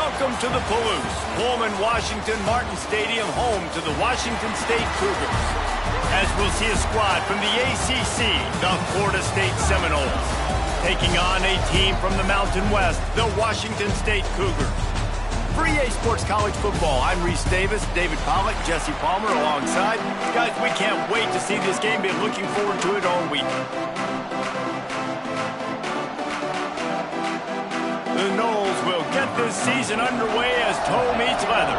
Welcome to the Palouse, Pullman, Washington, Martin Stadium, home to the Washington State Cougars. As we'll see a squad from the ACC, the Florida State Seminoles, taking on a team from the Mountain West, the Washington State Cougars. For EA Sports College Football, I'm Reese Davis, David Pollack, Jesse Palmer alongside. Guys, we can't wait to see this game. Been looking forward to it all week. The Noles will get this season underway as toe meets leather.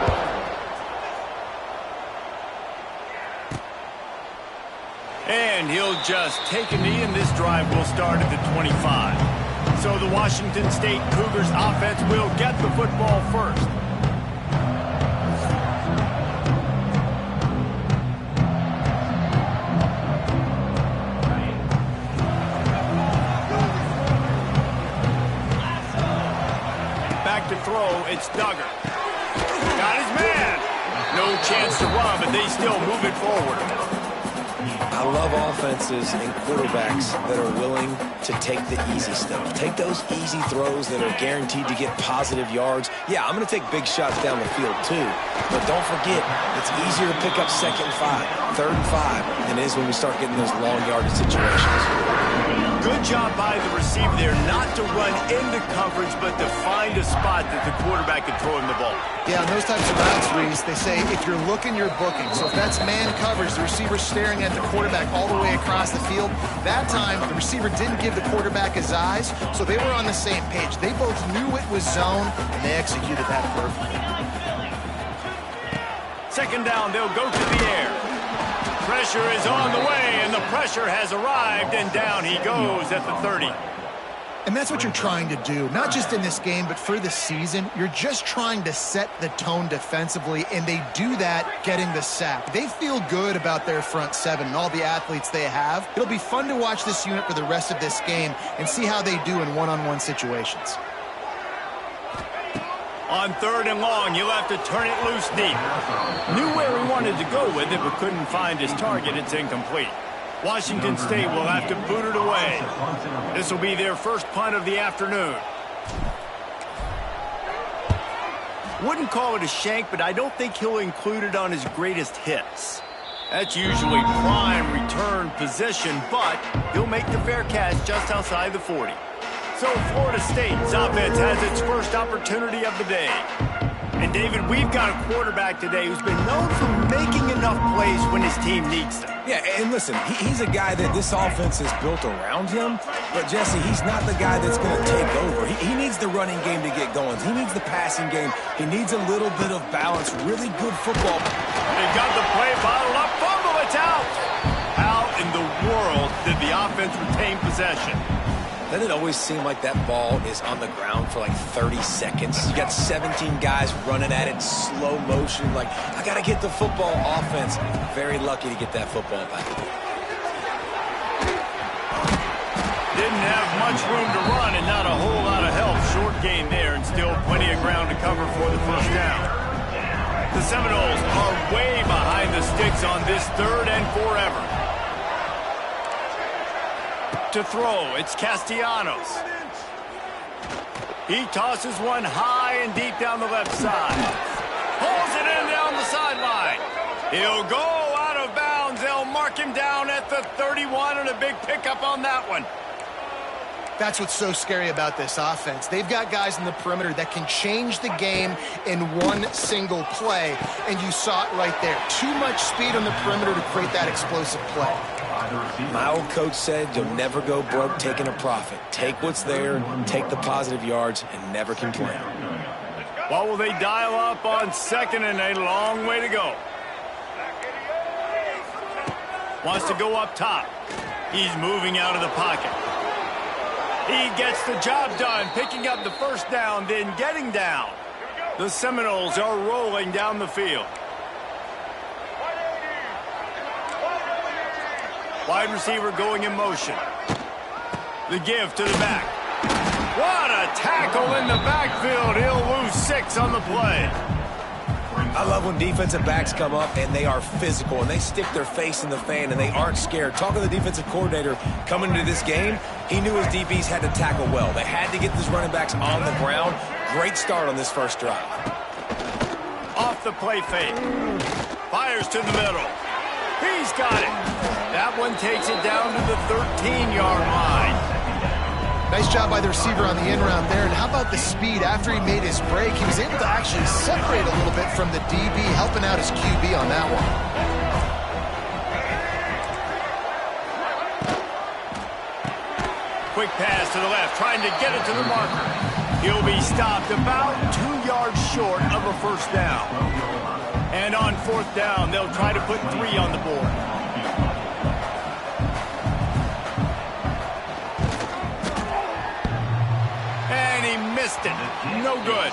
And he'll just take a knee, and this drive will start at the 25. So the Washington State Cougars offense will get the football first. Back to throw, it's Duggar. Got his man. No chance to run, but they still move it forward. I love offenses and quarterbacks that are willing to take the easy stuff. Take those easy throws that are guaranteed to get positive yards. Yeah, I'm going to take big shots down the field too. But don't forget, it's easier to pick up 2nd and 5, 3rd and 5 than it is when we start getting those long yardage situations. Good job by the receiver there not to run into coverage, but to find a spot that the quarterback can throw him the ball. Yeah, on those types of routes, Reese, they say if you're looking, you're booking. So if that's man coverage, the receiver's staring at the quarterback all the way across the field. That time, the receiver didn't give the quarterback his eyes, so they were on the same page. They both knew it was zone, and they executed that perfectly. 2nd down, they'll go to the air. Pressure is on the way, and the pressure has arrived, and down he goes at the 30. And that's what you're trying to do, not just in this game, but for the season. You're just trying to set the tone defensively, and they do that getting the sack. They feel good about their front seven and all the athletes they have. It'll be fun to watch this unit for the rest of this game and see how they do in one-on-one situations. On 3rd and long, he'll have to turn it loose deep. Knew where he wanted to go with it, but couldn't find his target. It's incomplete. Washington State will have to boot it away. This will be their first punt of the afternoon. Wouldn't call it a shank, but I don't think he'll include it on his greatest hits. That's usually prime return position, but he'll make the fair catch just outside the 40. So Florida State's offense has its first opportunity of the day. And David, we've got a quarterback today who's been known for making enough plays when his team needs them. Yeah, and listen, he's a guy that this offense is built around him. But, Jesse, he's not the guy that's going to take over. He needs the running game to get going. He needs the passing game. He needs a little bit of balance. Really good football. They got the play bottled up. Fumble, it's out. How in the world did the offense retain possession? Doesn't it always seem like that ball is on the ground for like 30 seconds? You got 17 guys running at it, slow motion. Like, I got to get the football. Offense, very lucky to get that football back. Didn't have much room to run and not a whole lot of help. Short gain there and still plenty of ground to cover for the first down. The Seminoles are way behind the sticks on this 3rd and forever. To throw, it's Castellanos. He tosses one high and deep down the left side. Pulls it in down the sideline. He'll go out of bounds. They'll mark him down at the 31, and a big pickup on that one. That's what's so scary about this offense. They've got guys in the perimeter that can change the game in one single play, and you saw it right there. Too much speed on the perimeter to create that explosive play. My old coach said you'll never go broke taking a profit. Take what's there, take the positive yards, and never complain. What will they dial up on 2nd and a long way to go? Wants to go up top. He's moving out of the pocket. He gets the job done, picking up the first down, then getting down. The Seminoles are rolling down the field. Wide receiver going in motion. The give to the back. What a tackle in the backfield. He'll lose 6 on the play. I love when defensive backs come up and they are physical and they stick their face in the fan and they aren't scared. Talking to the defensive coordinator coming into this game, he knew his DBs had to tackle well. They had to get these running backs on the ground. Great start on this first drive. Off the play fake. Fires to the middle. He's got it. That one takes it down to the 13-yard line. Nice job by the receiver on the in route there. And how about the speed? After he made his break, he was able to actually separate a little bit from the DB, helping out his QB on that one. Quick pass to the left, trying to get it to the marker. He'll be stopped about 2 yards short of a first down. And on fourth down, they'll try to put 3 on the board. And he missed it. No good.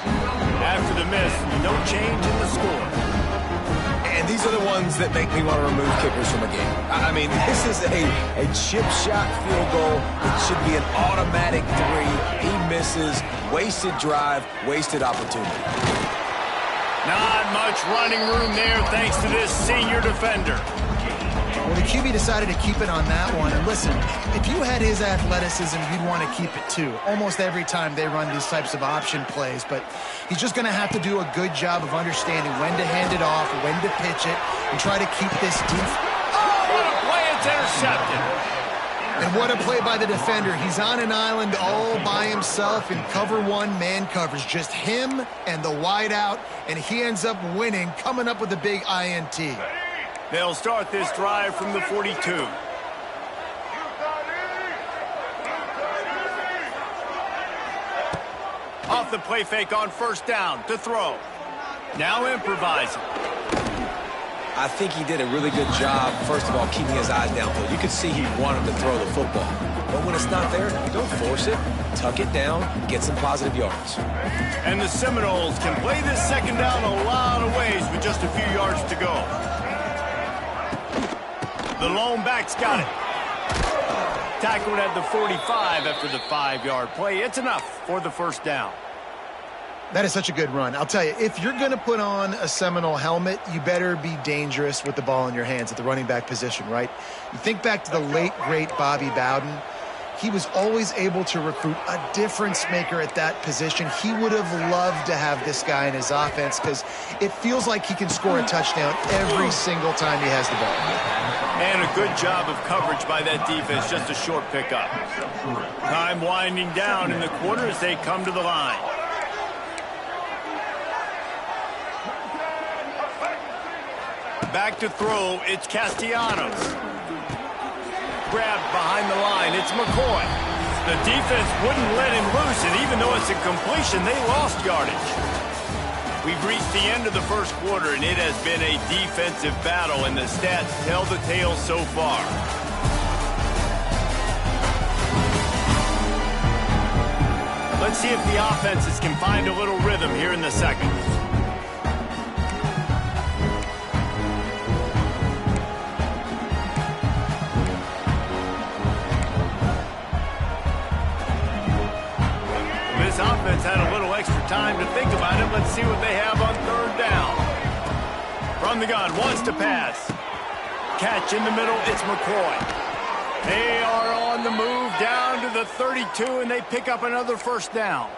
After the miss, no change in the score. And these are the ones that make me want to remove kickers from a game. I mean, this is a chip shot field goal. It should be an automatic 3. He misses. Wasted drive, wasted opportunity. Not much running room there thanks to this senior defender. Well, the QB decided to keep it on that one. And listen, if you had his athleticism, you'd want to keep it too. Almost every time they run these types of option plays. But he's just going to have to do a good job of understanding when to hand it off, when to pitch it, and try to keep this deep. Oh, what a play. It's intercepted. And what a play by the defender. He's on an island all by himself in cover 1 man coverage. Just him and the wide out, and he ends up winning, coming up with a big INT. They'll start this drive from the 42. Off the play fake on first down to throw. Now improvising. I think he did a really good job, first of all, keeping his eyes downfield. You could see he wanted to throw the football. But when it's not there, don't force it. Tuck it down, get some positive yards. And the Seminoles can play this second down a lot of ways with just a few yards to go. The lone back's got it. Tackled at the 45 after the 5-yard play. It's enough for the first down. That is such a good run. I'll tell you, if you're going to put on a Seminole helmet, you better be dangerous with the ball in your hands at the running back position, right? You think back to the late, great Bobby Bowden. He was always able to recruit a difference maker at that position. He would have loved to have this guy in his offense because it feels like he can score a touchdown every single time he has the ball. And a good job of coverage by that defense, just a short pickup. Time winding down in the quarter as they come to the line. Back to throw, it's Castellanos. Grabbed behind the line, it's McCoy. The defense wouldn't let him loose, and even though it's a completion, they lost yardage. We've reached the end of the first quarter, and it has been a defensive battle, and the stats tell the tale so far. Let's see if the offenses can find a little rhythm here in the second. This offense had a little extra time to think about it. Let's see what they have on third down. From the gun, wants to pass. Catch in the middle, it's McCoy. They are on the move down to the 32, and they pick up another first down.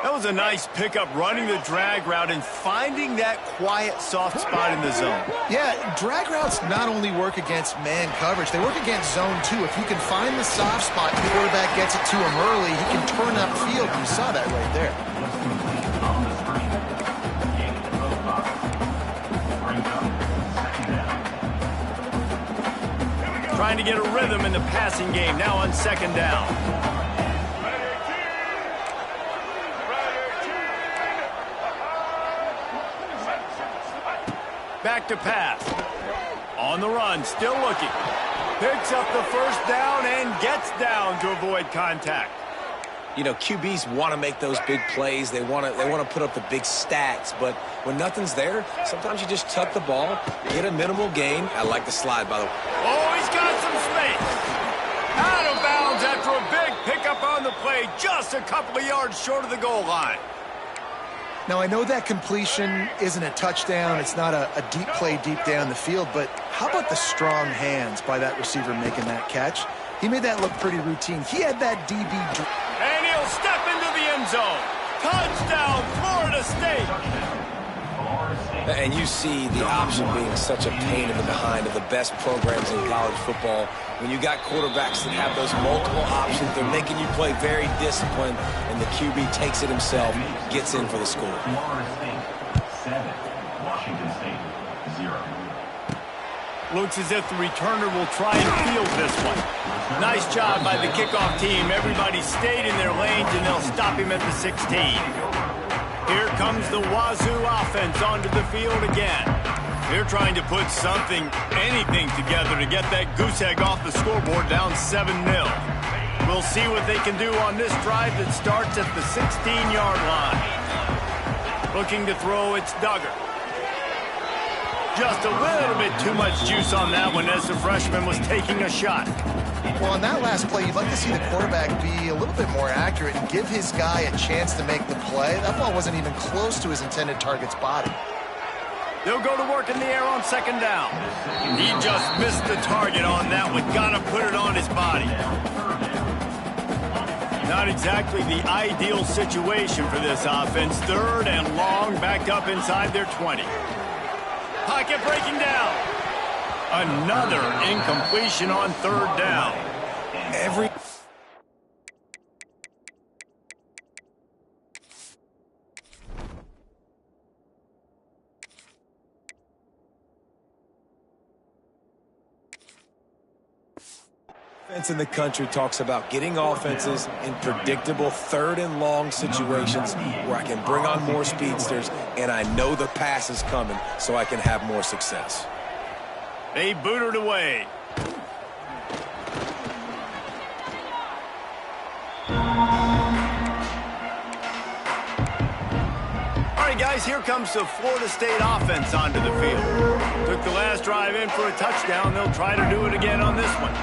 That was a nice pickup, running the drag route and finding that quiet, soft spot in the zone. Yeah, drag routes not only work against man coverage, they work against zone too. If you can find the soft spot and the quarterback gets it to him early, he can turn upfield. You saw that right there. Trying to get a rhythm in the passing game, now on second down. Back to pass. On the run, still looking. Picks up the first down and gets down to avoid contact. You know, QBs want to make those big plays. They want to put up the big stats. But when nothing's there, sometimes you just tuck the ball, get a minimal gain. I like the slide, by the way. Oh, he's got some space. Out of bounds after a big pickup on the play, just a couple of yards short of the goal line. Now, I know that completion isn't a touchdown. It's not a deep play deep down the field. But how about the strong hands by that receiver making that catch? He made that look pretty routine. He had that DB. And he'll step into the end zone. Touchdown, Florida State! And you see the option being such a pain in the behind of the best programs in college football. When you got quarterbacks that have those multiple options, they're making you play very disciplined, and the QB takes it himself, gets in for the score. Florida State 7, Washington State 0. Looks as if the returner will try and field this one. Nice job by the kickoff team. Everybody stayed in their lanes, and they'll stop him at the 16. Here comes the Wazzu offense onto the field again. They're trying to put something, anything together to get that goose egg off the scoreboard down 7-0. We'll see what they can do on this drive that starts at the 16-yard line. Looking to throw, it's Duggar. Just a little bit too much juice on that one as the freshman was taking a shot. Well, on that last play, you'd like to see the quarterback be a little bit more accurate and give his guy a chance to make the play. That ball wasn't even close to his intended target's body. They'll go to work in the air on second down. He just missed the target on that one. Got to put it on his body. Not exactly the ideal situation for this offense. Third and long, backed up inside their 20. Pocket breaking down. Another incompletion on third down. Defense in the country talks about getting offenses in predictable third and long situations where I can bring on more speedsters and I know the pass is coming so I can have more success. They booted away. All right, guys, here comes the Florida State offense onto the field. Took the last drive in for a touchdown. They'll try to do it again on this one.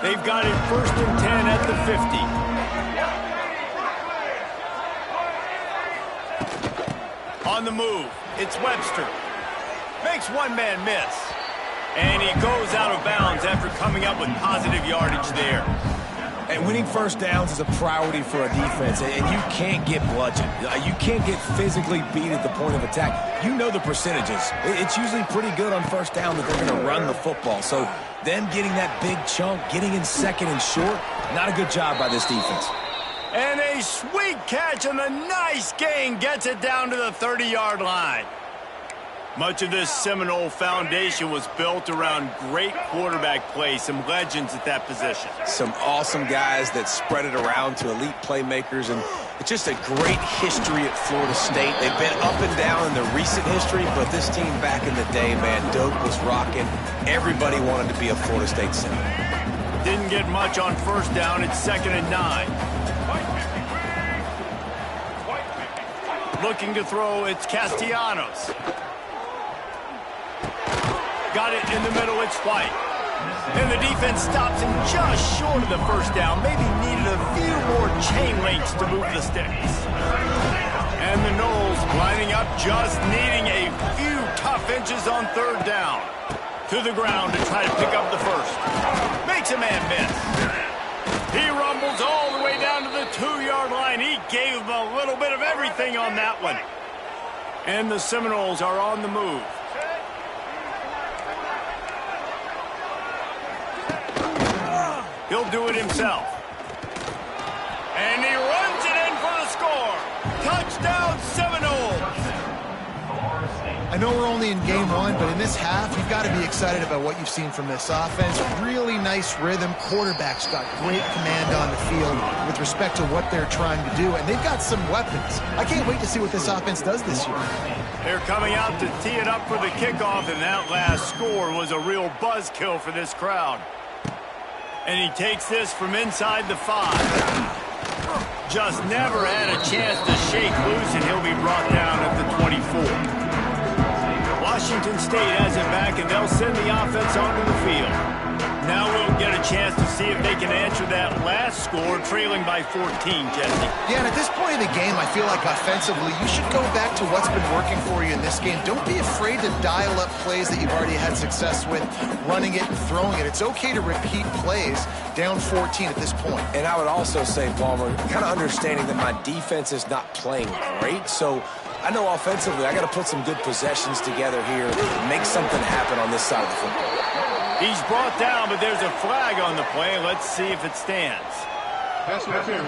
They've got it 1st and 10 at the 50. On the move, it's Webster. Makes one man miss. And he goes out of bounds after coming up with positive yardage there. And winning first downs is a priority for a defense, and you can't get bludgeoned. You can't get physically beat at the point of attack. You know the percentages. It's usually pretty good on first down that they're going to run the football. So them getting that big chunk, getting in second and short, not a good job by this defense. And a sweet catch and a nice gain gets it down to the 30-yard line. Much of this Seminole foundation was built around great quarterback play, some legends at that position. Some awesome guys that spread it around to elite playmakers, and it's just a great history at Florida State. They've been up and down in the recent history, but this team back in the day, man, Doak was rocking. Everybody wanted to be a Florida State Seminole. Didn't get much on first down. It's 2nd and 9. Looking to throw, it's Castellanos. Got it in the middle, it's White. And the defense stops him just short of the first down. Maybe needed a few more chain links to move the sticks. And the Noles lining up, just needing a few tough inches on third down. To the ground to try to pick up the first. Makes a man miss. He rumbles all the way down to the 2-yard line. He gave him a little bit of everything on that one. And the Seminoles are on the move. He'll do it himself. And he runs it in for the score. Touchdown, Seminoles. I know we're only in game one, but in this half, you've got to be excited about what you've seen from this offense. Really nice rhythm. Quarterback's got great command on the field with respect to what they're trying to do, and they've got some weapons. I can't wait to see what this offense does this year. They're coming out to tee it up for the kickoff, and that last score was a real buzzkill for this crowd. And he takes this from inside the 5. Just never had a chance to shake loose, and he'll be brought down at the 24. Washington State has it back, and they'll send the offense onto the field. Now we'll get a chance to see if they can answer that last score, trailing by 14, Jesse. Yeah, and at this point in the game, I feel like offensively, you should go back to what's been working for you in this game. Don't be afraid to dial up plays that you've already had success with, running it and throwing it. It's okay to repeat plays down 14 at this point. And I would also say, Palmer, kind of understanding that my defense is not playing great, so I know offensively I got to put some good possessions together here, make something happen on this side of the football. He's brought down, but there's a flag on the play. Let's see if it stands. Pass interference.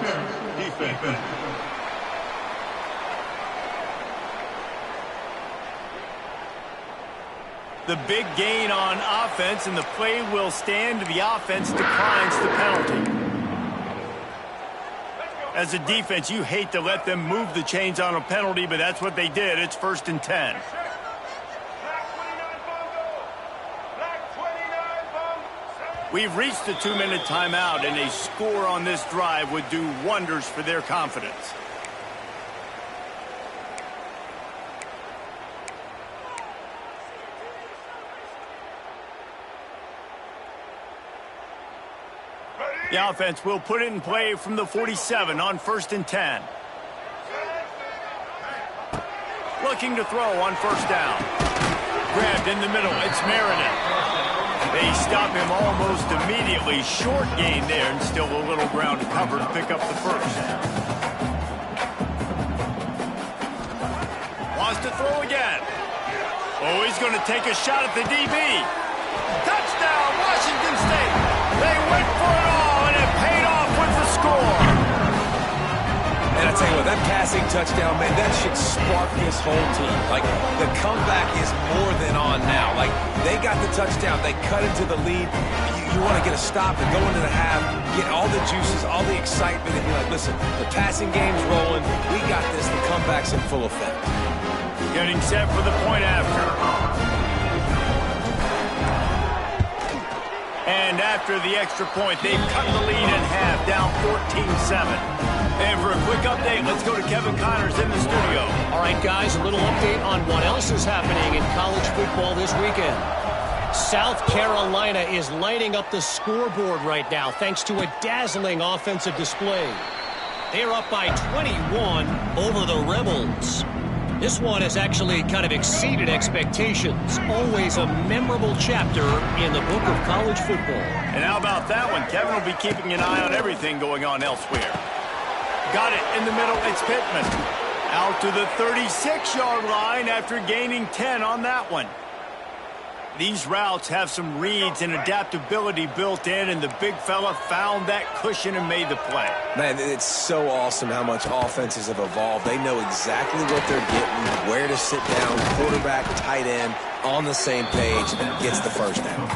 Defense. The big gain on offense, and the play will stand. The offense declines the penalty. As a defense, you hate to let them move the chains on a penalty, but that's what they did. It's 1st and 10. We've reached the 2-minute timeout, and a score on this drive would do wonders for their confidence. The offense will put it in play from the 47 on 1st and 10. Looking to throw on 1st down. Grabbed in the middle. It's Meredith. They stop him almost immediately. Short gain there, and still a little ground to cover to pick up the 1st. Wants to throw again. Oh, he's going to take a shot at the DB. Touchdown, Washington State. They went for it all, and it paid off with the score. And I tell you what, that passing touchdown, man, that should spark this whole team. Like, the comeback is more than on now. Like, they got the touchdown. They cut into the lead. You want to get a stop and go into the half, get all the juices, all the excitement, and be like, listen, the passing game's rolling. We got this. The comeback's in full effect. Getting set for the point after. And after the extra point, they've cut the lead in half, down 14-7. And for a quick update, let's go to Kevin Connors in the studio. All right, guys, a little update on what else is happening in college football this weekend. South Carolina is lighting up the scoreboard right now thanks to a dazzling offensive display. They're up by 21 over the Rebels. This one has actually kind of exceeded expectations. Always a memorable chapter in the book of college football. And how about that one? Kevin will be keeping an eye on everything going on elsewhere. Got it in the middle. It's Pittman. Out to the 36-yard line after gaining 10 on that one. These routes have some reads and adaptability built in, and the big fella found that cushion and made the play. Man, it's so awesome how much offenses have evolved. They know exactly what they're getting, where to sit down, quarterback, tight end, on the same page, gets the 1st down.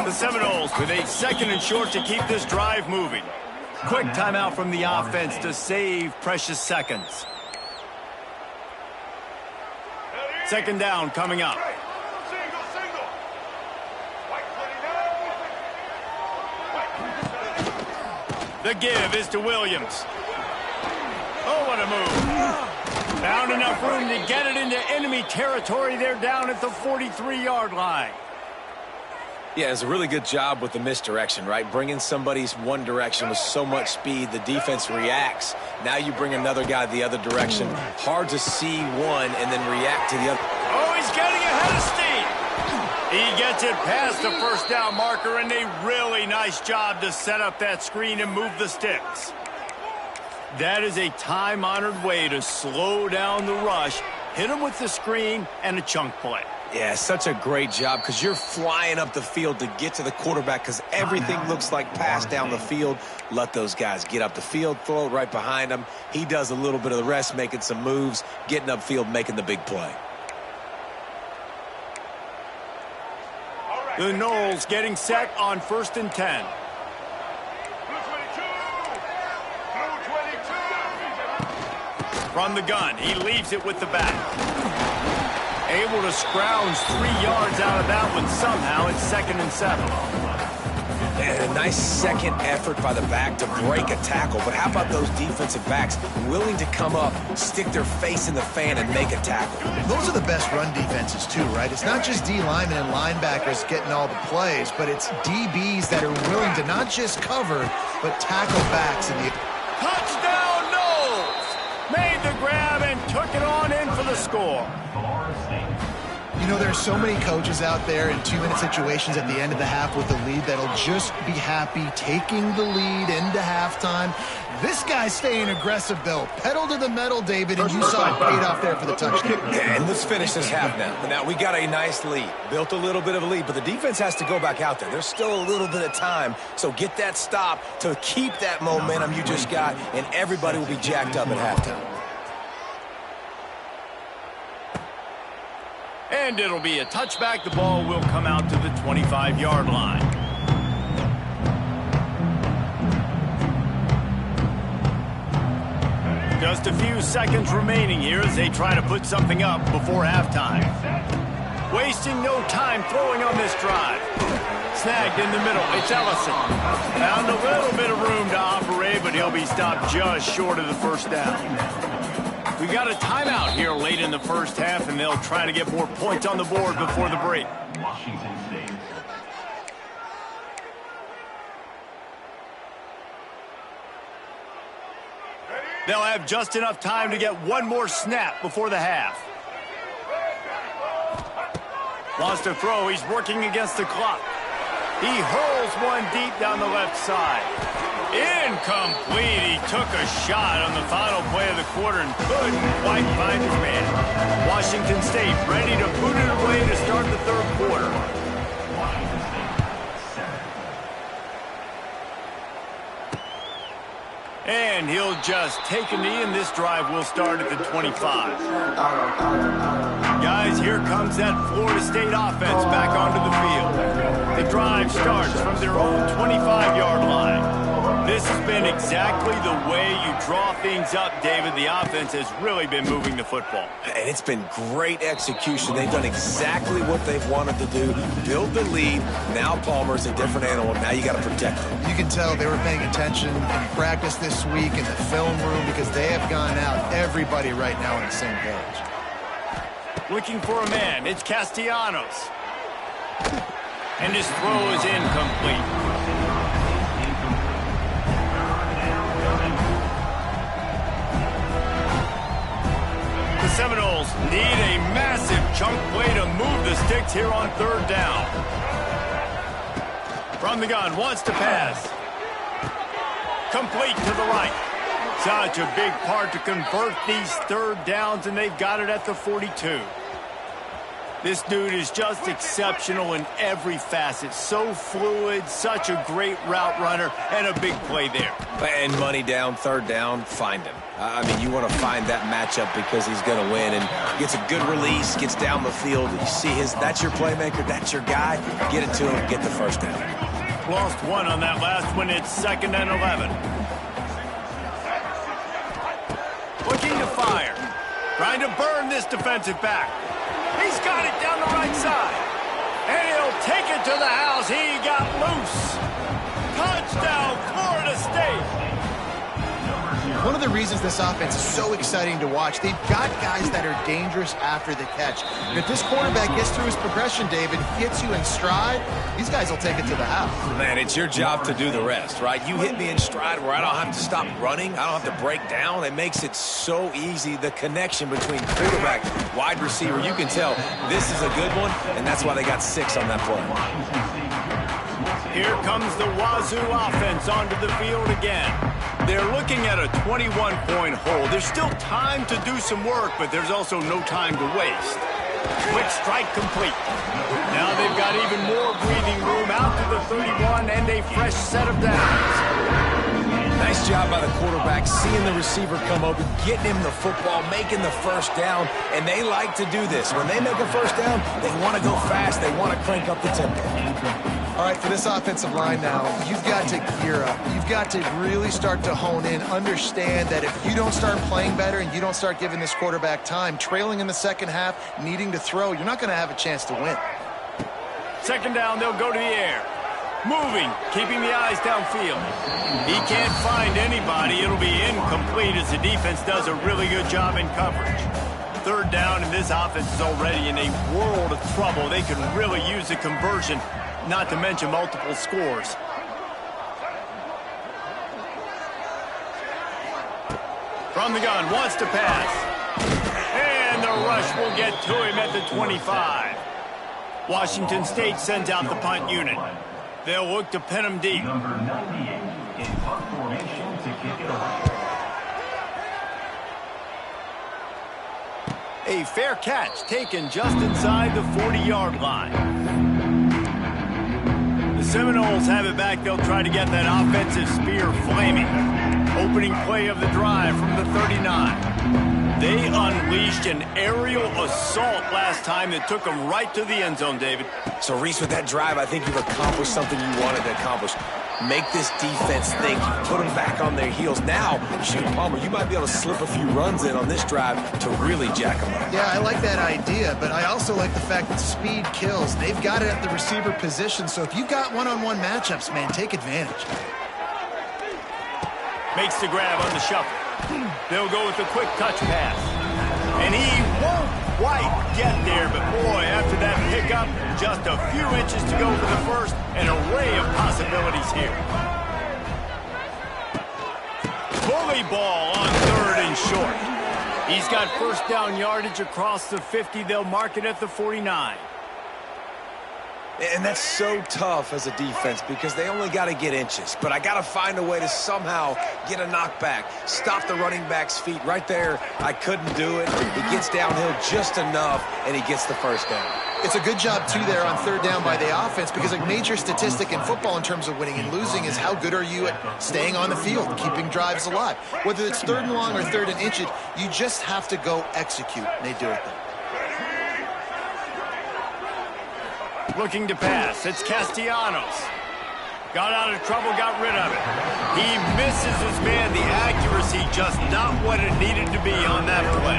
The Seminoles with a 2nd and short to keep this drive moving. Quick timeout from the offense to save precious seconds. 2nd down coming up. The give is to Williams. Oh, what a move. Found enough room to get it into enemy territory. They're down at the 43-yard line. Yeah, it's a really good job with the misdirection, right? Bringing somebody's one direction with so much speed, the defense reacts. Now you bring another guy the other direction. Hard to see one and then react to the other. Oh, he's getting ahead of steam. He gets it past the 1st down marker, and a really nice job to set up that screen and move the sticks. That is a time-honored way to slow down the rush, hit him with the screen, and a chunk play. Yeah, such a great job because you're flying up the field to get to the quarterback because everything looks like pass down the field. Let those guys get up the field, throw it right behind him. He does a little bit of the rest, making some moves, getting upfield, making the big play. The Noles getting set on 1st and 10. From the gun, he leaves it with the back. Able to scrounge 3 yards out of that one somehow. It's 2nd and 7. And a nice second effort by the back to break a tackle. But how about those defensive backs willing to come up, stick their face in the fan, and make a tackle? Those are the best run defenses too, right? It's not just D linemen and linebackers getting all the plays, but it's DBs that are willing to not just cover, but tackle backs in the... Touchdown, Knowles! Made the grab and took it on in for the score. You know, there's so many coaches out there in 2-minute situations at the end of the half with the lead that'll just be happy taking the lead into halftime. This guy's staying aggressive, though. Pedal to the metal, David, and you saw it paid off there for the touchdown. And let's finish this half now. Now, we got a nice lead. Built a little bit of a lead, but the defense has to go back out there. There's still a little bit of time, so get that stop to keep that momentum you just got, and everybody will be jacked up at halftime. And it'll be a touchback. The ball will come out to the 25-yard line. Just a few seconds remaining here as they try to put something up before halftime. Wasting no time throwing on this drive. Snagged in the middle. It's Ellison. Found a little bit of room to operate, but he'll be stopped just short of the first down. We got a timeout here late in the first half, and they'll try to get more points on the board before the break. Washington State. They'll have just enough time to get one more snap before the half. Wants to throw. He's working against the clock. He hurls one deep down the left side. Incomplete. He took a shot on the final play of the quarter and couldn't quite find his man. Washington State ready to boot it away to start the third quarter. Washington State 7. And he'll just take a knee, and this drive will start at the 25. Guys, here comes that Florida State offense back onto the field. The drive starts from their own 25-yard line. This has been exactly the way you draw things up, David. The offense has really been moving the football. And it's been great execution. They've done exactly what they've wanted to do. Build the lead. Now Palmer's a different animal. Now you got to protect him. You can tell they were paying attention in practice this week in the film room because they have gone out, everybody right now on the same page. Looking for a man. It's Castellanos. And his throw is incomplete. The Seminoles need a massive chunk play to move the sticks here on third down. From the gun, wants to pass. Complete to the right. Such a big part to convert these third downs, and they've got it at the 42. This dude is just exceptional in every facet. So fluid, such a great route runner, and a big play there. And money down, third down, find him. I mean, you want to find that matchup because he's going to win, and gets a good release, gets down the field. You see that's your playmaker, that's your guy. Get it to him, get the first down. Lost one on that last one. It's 2nd and 11. Looking to fire. Trying to burn this defensive back. He's got it down the right side. And he'll take it to the house. He got loose. Touchdown, Florida State. One of the reasons this offense is so exciting to watch, they've got guys that are dangerous after the catch. And if this quarterback gets through his progression, David, hits you in stride, these guys will take it to the house. Man, it's your job to do the rest, right? You hit me in stride where I don't have to stop running. I don't have to break down. It makes it so easy, the connection between quarterback, wide receiver. You can tell this is a good one, and that's why they got 6 on that play. Here comes the Wazzu offense onto the field again. They're looking at a 21-point hole. There's still time to do some work, but there's also no time to waste. Quick strike complete. Now they've got even more breathing room out to the 31 and a fresh set of downs. Nice job by the quarterback, seeing the receiver come open, getting him the football, making the first down, and they like to do this. When they make a first down, they want to go fast. They want to crank up the tempo. All right, for this offensive line now, you've got to gear up. You've got to really start to hone in, understand that if you don't start playing better and you don't start giving this quarterback time, trailing in the second half, needing to throw, you're not going to have a chance to win. 2nd down, they'll go to the air. Moving, keeping the eyes downfield. He can't find anybody. It'll be incomplete as the defense does a really good job in coverage. Third down, and this offense is already in a world of trouble. They could really use a conversion, not to mention multiple scores. From the gun, wants to pass. And the rush will get to him at the 25. Washington State sends out the punt unit. They'll look to pin him deep. Number 98 in punt formation to kick it away. A fair catch taken just inside the 40-yard line. The Seminoles have it back. They'll try to get that offensive spear flaming. Opening play of the drive from the 39. They unleashed an aerial assault last time that took them right to the end zone, David. So, Reese, with that drive, I think you've accomplished something you wanted to accomplish. Make this defense think. Put them back on their heels. Now, shoot, Palmer, you might be able to slip a few runs in on this drive to really jack them up. Yeah, I like that idea, but I also like the fact that speed kills. They've got it at the receiver position, so if you've got one-on-one matchups, man, take advantage. Makes the grab on the shuffle. They'll go with a quick touch pass. And he won't quite get there, but boy, after that pickup, just a few inches to go for the first. An array of possibilities here. Bully ball on third and short. He's got first down yardage across the 50. They'll mark it at the 49. And that's so tough as a defense because they only got to get inches. But I got to find a way to somehow get a knockback, stop the running back's feet. Right there, I couldn't do it. He gets downhill just enough, and he gets the first down. It's a good job, too, there on third down by the offense because a major statistic in football in terms of winning and losing is how good are you at staying on the field, keeping drives alive. Whether it's third and long or third and inches, you just have to go execute. And they do it there. Looking to pass. It's Castellanos. Got out of trouble, got rid of it. He misses his man. The accuracy just not what it needed to be on that play.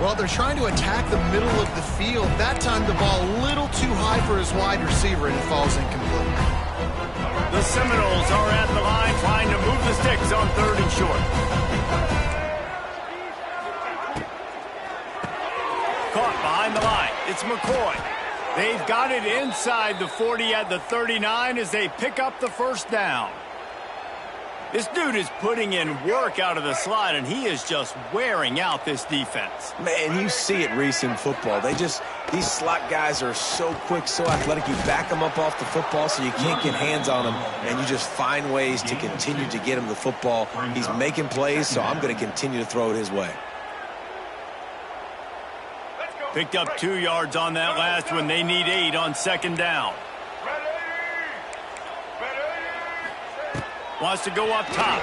Well, they're trying to attack the middle of the field. That time the ball a little too high for his wide receiver, and it falls incomplete. The Seminoles are at the line trying to move the sticks on third and short. Caught behind the line. It's McCoy. They've got it inside the 40 at the 39 as they pick up the first down. This dude is putting in work out of the slot, and he is just wearing out this defense. Man, you see it, Reese, in football. These slot guys are so quick, so athletic. You back them up off the football so you can't get hands on them, and you just find ways to continue to get him the football. He's making plays, so I'm going to continue to throw it his way. Picked up 2 yards on that last one. They need 8 on second down. Wants to go up top.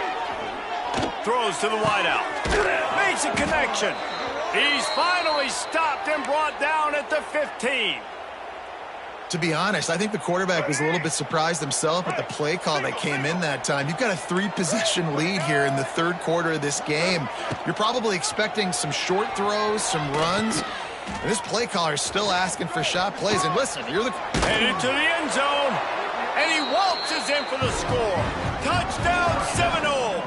Throws to the wideout. Makes a connection. He's finally stopped and brought down at the 15. To be honest, I think the quarterback was a little bit surprised himself at the play call that came in that time. You've got a 3-possession lead here in the third quarter of this game. You're probably expecting some short throws, some runs. And this play caller is still asking for shot plays. And listen, you're the... Headed to the end zone. And he waltzes in for the score. Touchdown, Seminoles.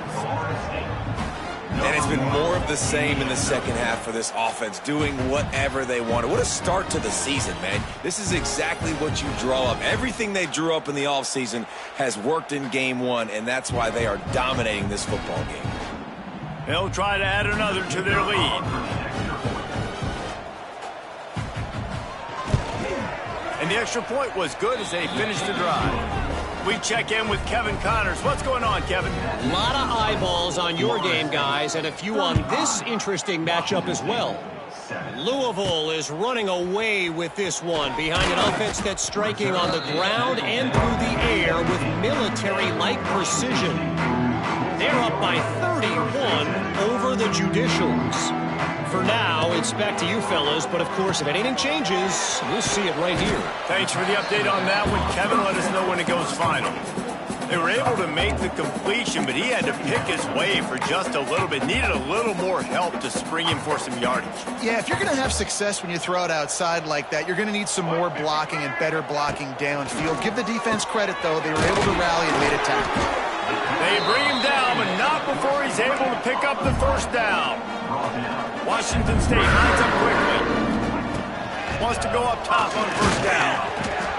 And it's been more of the same in the second half for this offense, doing whatever they wanted. What a start to the season, man. This is exactly what you draw up. Everything they drew up in the offseason has worked in game one, and that's why they are dominating this football game. They'll try to add another to their lead. And the extra point was good as they finished the drive. We check in with Kevin Connors. What's going on, Kevin? A lot of eyeballs on your game, guys, and a few on this interesting matchup as well. Louisville is running away with this one behind an offense that's striking on the ground and through the air with military-like precision. They're up by 31 over the Judicials. For now, it's back to you fellas, but of course, if anything changes, we'll see it right here. Thanks for the update on that one, Kevin. Let us know when it goes final. They were able to make the completion, but he had to pick his way for just a little bit. Needed a little more help to spring him for some yardage. Yeah, if you're going to have success when you throw it outside like that, you're going to need some more blocking and better blocking downfield. Give the defense credit, though. They were able to rally and made a tackle. They bring him down, but not before he's able to pick up the first down. Washington State lines up quickly. Wants to go up top on first down.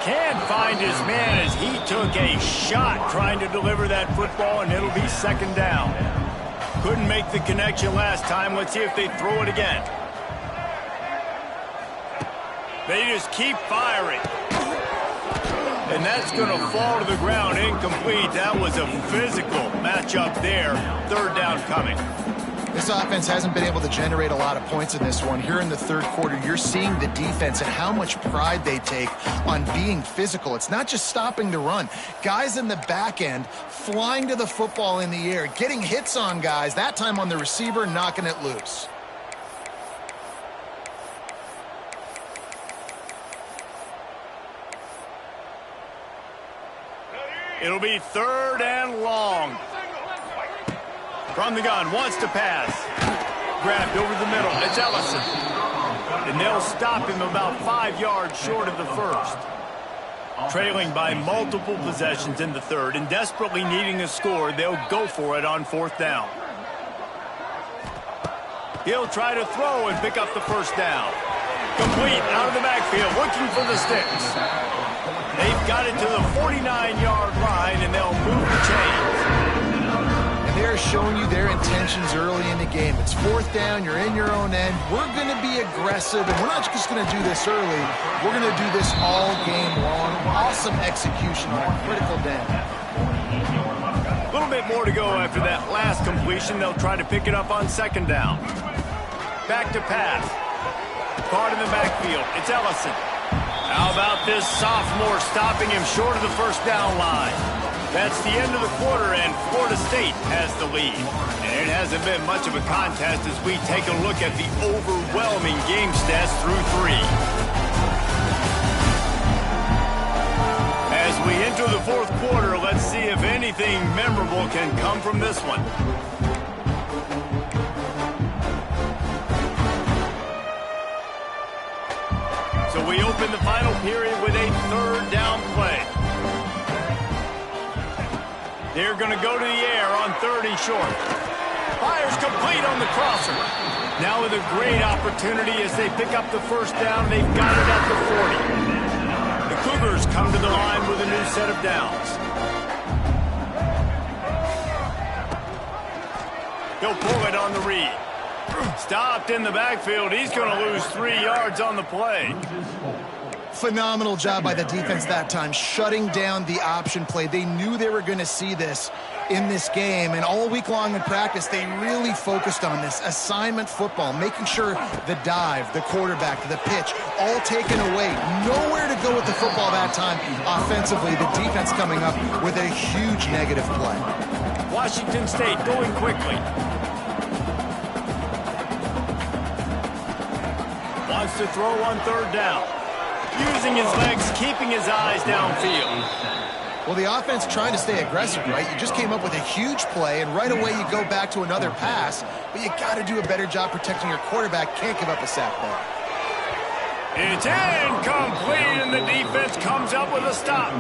Can't find his man as he took a shot trying to deliver that football, and it'll be second down. Couldn't make the connection last time. Let's see if they throw it again. They just keep firing. And that's going to fall to the ground incomplete. That was a physical matchup there. Third down coming. This offense hasn't been able to generate a lot of points in this one. Here in the third quarter, you're seeing the defense and how much pride they take on being physical. It's not just stopping the run. Guys in the back end flying to the football in the air, getting hits on guys, that time on the receiver, knocking it loose. It'll be third and long. From the gun, wants to pass. Grabbed over the middle. It's Ellison. And they'll stop him about 5 yards short of the first. Trailing by multiple possessions in the third and desperately needing a score, they'll go for it on fourth down. He'll try to throw and pick up the first down. Complete out of the backfield, looking for the sticks. They've got it to the 49-yard line, and they'll move the chains. They're showing you their intentions early in the game. It's fourth down. You're in your own end. We're going to be aggressive, and we're not just going to do this early. We're going to do this all game long. Awesome execution on a critical down. A little bit more to go after that last completion. They'll try to pick it up on second down. Back to pass. Caught in the backfield. It's Ellison. How about this sophomore stopping him short of the first down line? That's the end of the quarter, and Florida State has the lead. And it hasn't been much of a contest as we take a look at the overwhelming game stats through 3. As we enter the fourth quarter, let's see if anything memorable can come from this one. So we open the final period with a third down play. They're going to go to the air on third and short. Fires complete on the crosser. Now with a great opportunity as they pick up the first down. They've got it at the 40. The Cougars come to the line with a new set of downs. He'll pull it on the read. Stopped in the backfield. He's going to lose 3 yards on the play. Phenomenal job by the defense that time, shutting down the option play. They knew they were going to see this in this game, and all week long in practice, they really focused on this assignment football, making sure the dive, the quarterback, the pitch, all taken away. Nowhere to go with the football that time offensively. The defense coming up with a huge negative play. Washington State going quickly. Wants to throw on third down. Using his legs, keeping his eyes downfield. Well, the offense trying to stay aggressive, right? You just came up with a huge play, and right away you go back to another pass, but you got to do a better job protecting your quarterback. Can't give up a sack there. It's incomplete, and the defense comes up with a stop.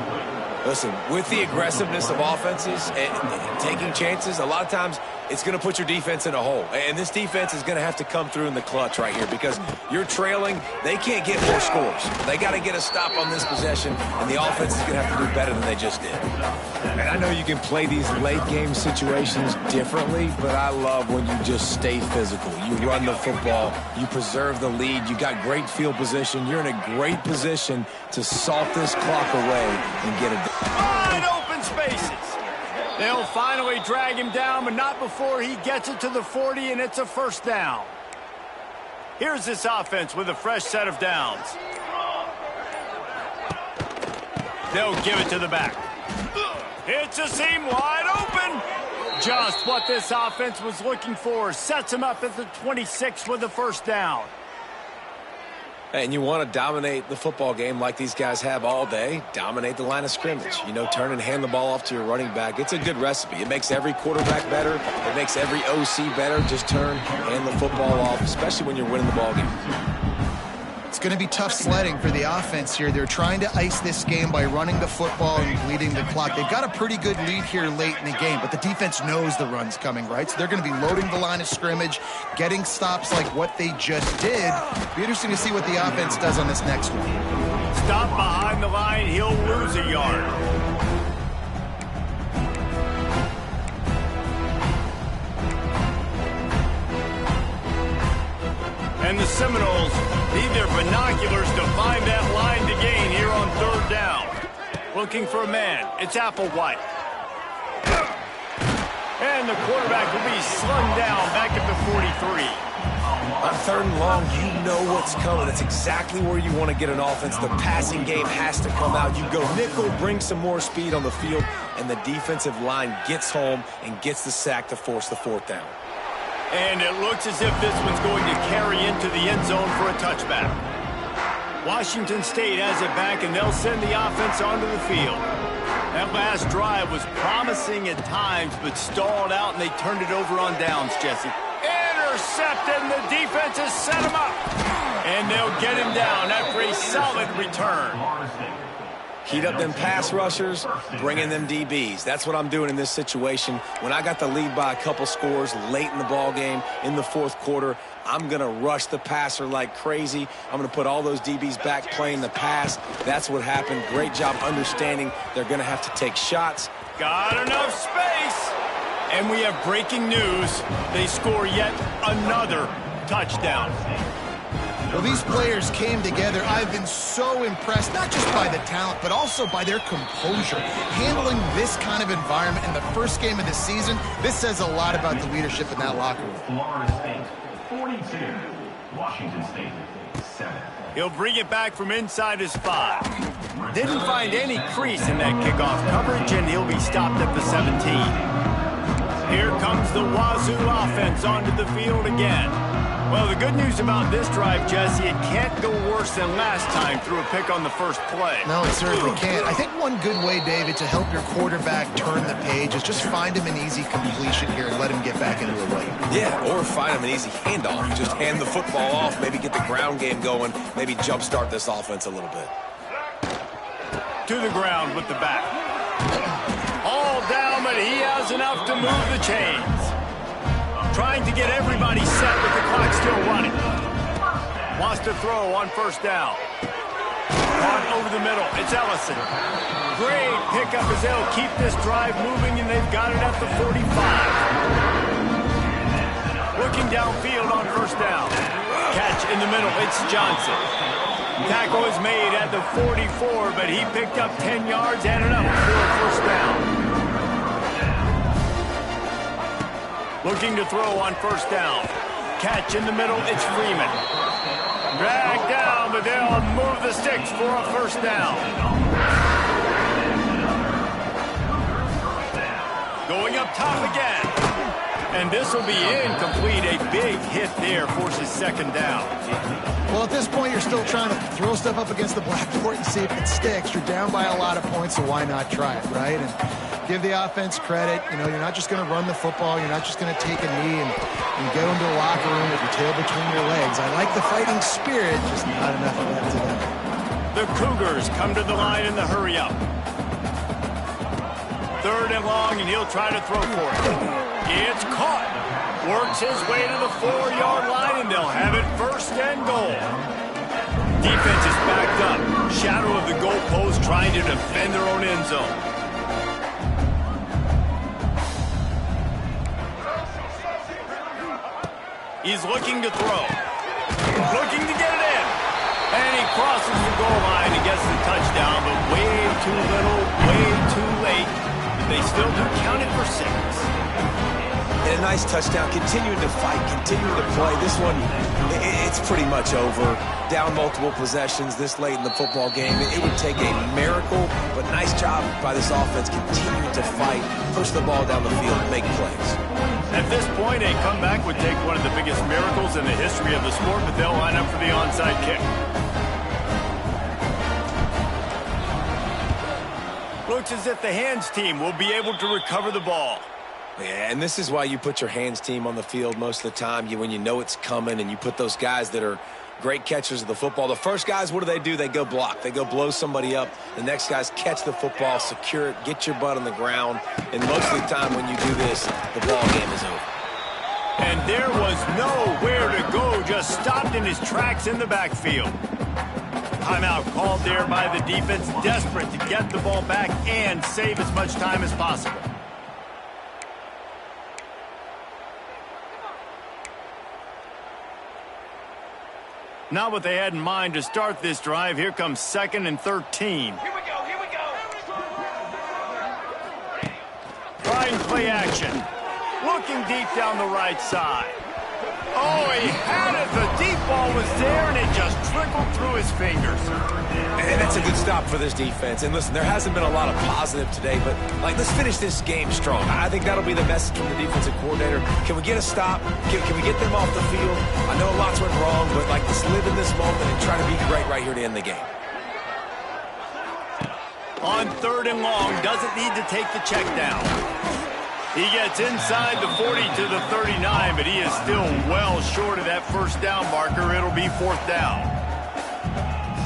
Listen, with the aggressiveness of offenses and taking chances, a lot of times it's going to put your defense in a hole. And this defense is going to have to come through in the clutch right here because you're trailing. They can't get more scores. They got to get a stop on this possession, and the offense is going to have to do better than they just did. And I know you can play these late-game situations differently, but I love when you just stay physical. You run the football. You preserve the lead. You got great field position. You're in a great position to salt this clock away and get it. Wide open spaces. They'll finally drag him down, but not before he gets it to the 40, and it's a first down. Here's this offense with a fresh set of downs. They'll give it to the back. It's a seam wide open. Just what this offense was looking for. Sets him up at the 26 with the first down. And you want to dominate the football game like these guys have all day. Dominate the line of scrimmage. You know, turn and hand the ball off to your running back. It's a good recipe. It makes every quarterback better. It makes every OC better. Just turn, hand the football off, especially when you're winning the ball game. It's going to be tough sledding for the offense here. They're trying to ice this game by running the football and bleeding the clock. They've got a pretty good lead here late in the game, but the defense knows the run's coming, right? So they're going to be loading the line of scrimmage, getting stops like what they just did. Be interesting to see what the offense does on this next one. Stop behind the line, he'll lose a yard. And the Seminoles need their binoculars to find that line to gain here on 3rd down. Looking for a man. It's Applewhite. And the quarterback will be slung down back at the 43. On 3rd and long, you know what's coming. That's exactly where you want to get an offense. The passing game has to come out. You go nickel, bring some more speed on the field, and the defensive line gets home and gets the sack to force the 4th down. And it looks as if this one's going to carry into the end zone for a touchback. Washington State has it back, and they'll send the offense onto the field. That last drive was promising at times, but stalled out, and they turned it over on downs, Jesse. Intercepted, and the defense has set him up. And they'll get him down after a solid return. Heat up them pass rushers, bring in them DBs. That's what I'm doing in this situation. When I got the lead by a couple scores late in the ball game, in the 4th quarter, I'm going to rush the passer like crazy. I'm going to put all those DBs back playing the pass. That's what happened. Great job understanding they're going to have to take shots. Got enough space. And we have breaking news. They score yet another touchdown. Well, these players came together. I've been so impressed, not just by the talent, but also by their composure. Handling this kind of environment in the first game of the season, this says a lot about the leadership in that locker room. Florida State, 42. Washington State, 7. He'll bring it back from inside his 5. Didn't find any crease in that kickoff coverage, and he'll be stopped at the 17. Here comes the Wazzu offense onto the field again. Well, the good news about this drive, Jesse, it can't go worse than last time through a pick on the first play. No, it certainly can't. I think one good way, David, to help your quarterback turn the page is just find him an easy completion here and let him get back into a rhythm. Yeah, or find him an easy handoff. Just hand the football off, maybe get the ground game going, maybe jumpstart this offense a little bit. To the ground with the back. All down, but he has enough to move the chains. Trying to get everybody set with the clock still running. Wants to throw on 1st down. Caught over the middle. It's Ellison. Great pickup as they'll keep this drive moving, and they've got it at the 45. Looking downfield on 1st down. Catch in the middle. It's Johnson. Tackle is made at the 44, but he picked up 10 yards and enough for a 1st down. Looking to throw on 1st down. Catch in the middle, it's Freeman. Dragged down, but they'll move the sticks for a 1st down. Going up top again. And this will be incomplete. A big hit there forces 2nd down. Well, at this point, you're still trying to throw stuff up against the blackboard and see if it sticks. You're down by a lot of points, so why not try it, right? And give the offense credit. You know, you're not just going to run the football. You're not just going to take a knee and go into the locker room with your tail between your legs. I like the fighting spirit, just not enough of that today. The Cougars come to the line in the hurry-up. 3rd and long, and he'll try to throw for it. It's caught. Works his way to the 4-yard line, and they'll have it 1st and goal. Defense is backed up. Shadow of the goalpost trying to defend their own end zone. He's looking to throw. Looking to get it in. And he crosses the goal line and gets the touchdown, but way too little, way too late. They still do count it for 6. And a nice touchdown, continuing to fight, continuing to play. This one, it's pretty much over. Down multiple possessions this late in the football game. It would take a miracle, but nice job by this offense continuing to fight, push the ball down the field, make plays. At this point, a comeback would take one of the biggest miracles in the history of the sport, but they'll line up for the onside kick. Looks as if the hands team will be able to recover the ball. Yeah, and this is why you put your hands team on the field most of the time. When you know it's coming and you put those guys that are great catchers of the football. The first guys, what do? They go block. They go blow somebody up. The next guys catch the football, secure it, get your butt on the ground. And most of the time when you do this, the ball game is over. And there was nowhere to go, just stopped in his tracks in the backfield. Timeout called there by the defense, desperate to get the ball back and save as much time as possible. Not what they had in mind to start this drive. Here comes 2nd and 13. Here we go. Trying play action. Looking deep down the right side. Oh, he had it. The deep ball was there, and it just trickled through his fingers. And that's a good stop for this defense. And listen, there hasn't been a lot of positive today, but, let's finish this game strong. I think that'll be the message from the defensive coordinator. Can we get a stop? Can we get them off the field? I know lots went wrong, but, let's live in this moment and try to be great right here to end the game. On 3rd and long, doesn't need to take the check down. He gets inside the 40 to the 39, but he is still well short of that first down marker. It'll be 4th down.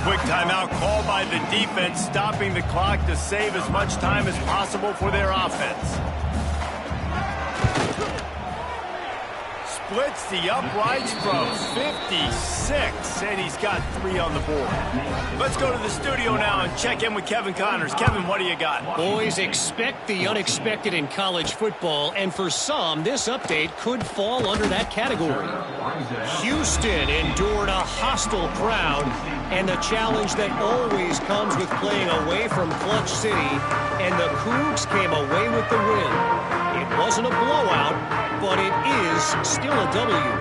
Quick timeout called by the defense, stopping the clock to save as much time as possible for their offense. Splits the uprights from 56, and he's got 3 on the board. Let's go to the studio now and check in with Kevin Connors. Kevin, what do you got? Boys, expect the unexpected in college football, and for some, this update could fall under that category. Houston endured a hostile crowd and the challenge that always comes with playing away from Clutch City, and the Cougs came away with the win. It wasn't a blowout, but it is still a W.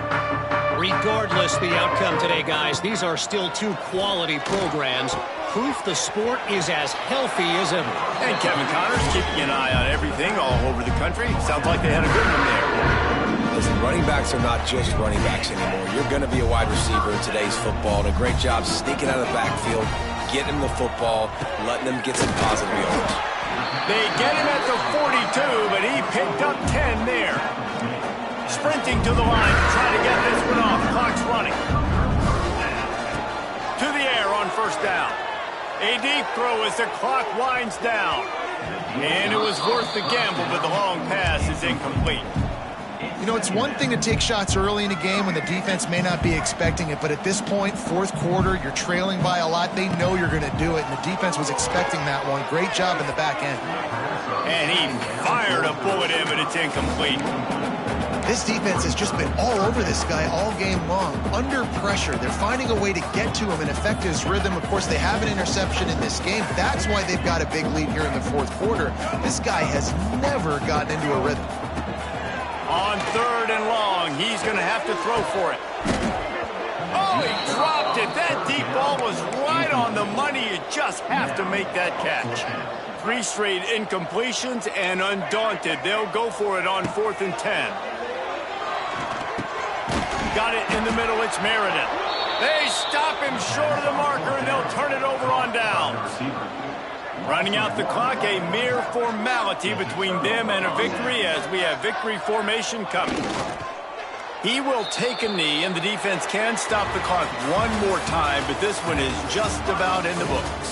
Regardless the outcome today, guys, these are still 2 quality programs. Proof the sport is as healthy as ever. And Kevin Connors keeping an eye on everything all over the country. Sounds like they had a good one there. Listen, running backs are not just running backs anymore. You're going to be a wide receiver in today's football. And a great job sneaking out of the backfield, getting the football, letting them get some positive yards. They get him at the 42, but he picked up 10 there. Sprinting to the line to try to get this one off. Clock's running. To the air on 1st down. A deep throw as the clock winds down. And it was worth the gamble, but the long pass is incomplete. It's one thing to take shots early in a game when the defense may not be expecting it, but at this point, 4th quarter, you're trailing by a lot. They know you're going to do it, and the defense was expecting that one. Great job in the back end. And he fired a bullet in, but it's incomplete. This defense has just been all over this guy all game long. Under pressure, they're finding a way to get to him and affect his rhythm. Of course, they have an interception in this game. That's why they've got a big lead here in the 4th quarter. This guy has never gotten into a rhythm. On 3rd and long, he's going to have to throw for it. Oh, he dropped it. That deep ball was right on the money. You just have to make that catch. 3 straight incompletions, and undaunted, they'll go for it on 4th and 10. Got it in the middle. It's Meredith. They stop him short of the marker, and they'll turn it over on downs. Running out the clock, a mere formality between them and a victory as we have victory formation coming. He will take a knee, and the defense can stop the clock one more time, but this one is just about in the books.